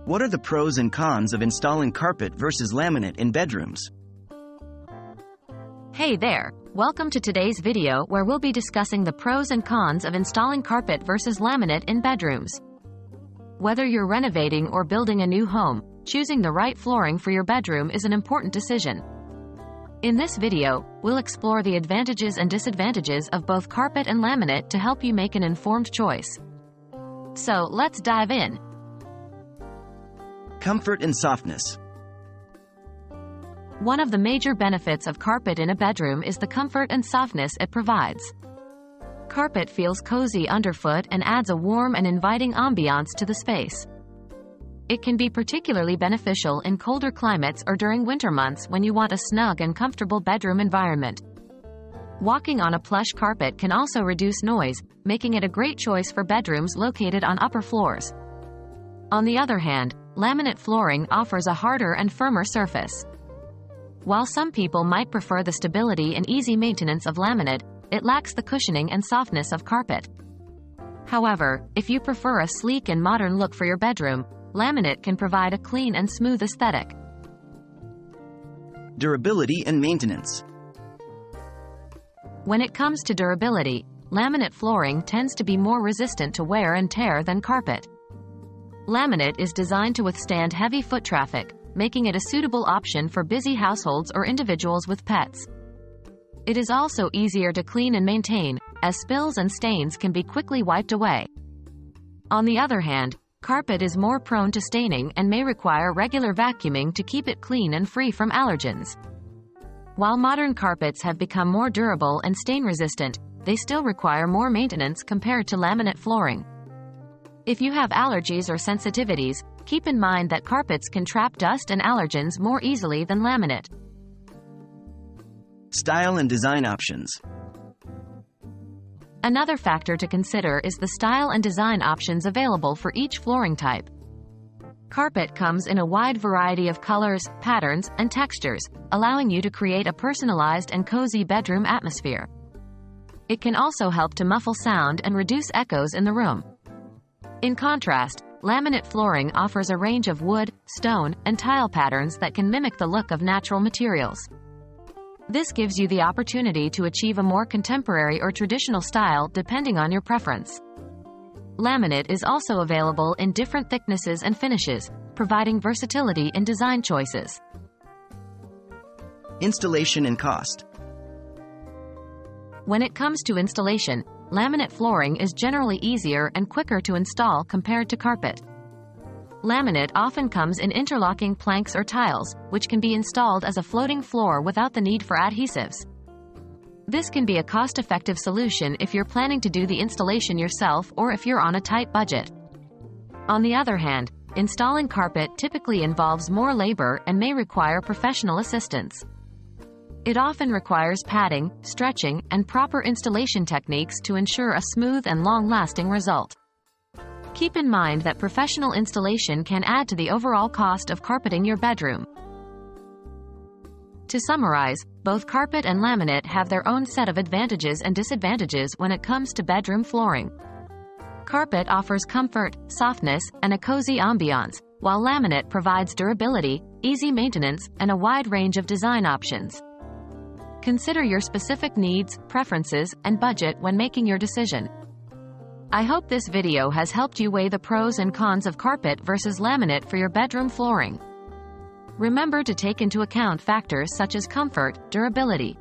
What are the pros and cons of installing carpet versus laminate in bedrooms? Hey there! Welcome to today's video where we'll be discussing the pros and cons of installing carpet versus laminate in bedrooms. Whether you're renovating or building a new home, choosing the right flooring for your bedroom is an important decision. In this video, we'll explore the advantages and disadvantages of both carpet and laminate to help you make an informed choice. So, let's dive in. Comfort and softness. One of the major benefits of carpet in a bedroom is the comfort and softness it provides. Carpet feels cozy underfoot and adds a warm and inviting ambiance to the space. It can be particularly beneficial in colder climates or during winter months when you want a snug and comfortable bedroom environment. Walking on a plush carpet can also reduce noise, making it a great choice for bedrooms located on upper floors. On the other hand, laminate flooring offers a harder and firmer surface. While some people might prefer the stability and easy maintenance of laminate, it lacks the cushioning and softness of carpet. However, if you prefer a sleek and modern look for your bedroom, laminate can provide a clean and smooth aesthetic. Durability and maintenance. When it comes to durability, laminate flooring tends to be more resistant to wear and tear than carpet. Laminate is designed to withstand heavy foot traffic, making it a suitable option for busy households or individuals with pets. It is also easier to clean and maintain, as spills and stains can be quickly wiped away. On the other hand, carpet is more prone to staining and may require regular vacuuming to keep it clean and free from allergens. While modern carpets have become more durable and stain-resistant, they still require more maintenance compared to laminate flooring. If you have allergies or sensitivities, keep in mind that carpets can trap dust and allergens more easily than laminate. Style and design options. Another factor to consider is the style and design options available for each flooring type. Carpet comes in a wide variety of colors, patterns, and textures, allowing you to create a personalized and cozy bedroom atmosphere. It can also help to muffle sound and reduce echoes in the room. In contrast, laminate flooring offers a range of wood, stone, and tile patterns that can mimic the look of natural materials. This gives you the opportunity to achieve a more contemporary or traditional style depending on your preference. Laminate is also available in different thicknesses and finishes, providing versatility in design choices. Installation and cost. When it comes to installation, laminate flooring is generally easier and quicker to install compared to carpet. Laminate often comes in interlocking planks or tiles, which can be installed as a floating floor without the need for adhesives. This can be a cost-effective solution if you're planning to do the installation yourself or if you're on a tight budget. On the other hand, installing carpet typically involves more labor and may require professional assistance. It often requires padding, stretching, and proper installation techniques to ensure a smooth and long-lasting result. Keep in mind that professional installation can add to the overall cost of carpeting your bedroom. To summarize, both carpet and laminate have their own set of advantages and disadvantages when it comes to bedroom flooring. Carpet offers comfort, softness, and a cozy ambiance, while laminate provides durability, easy maintenance, and a wide range of design options. Consider your specific needs, preferences, and budget when making your decision. I hope this video has helped you weigh the pros and cons of carpet versus laminate for your bedroom flooring. Remember to take into account factors such as comfort, durability,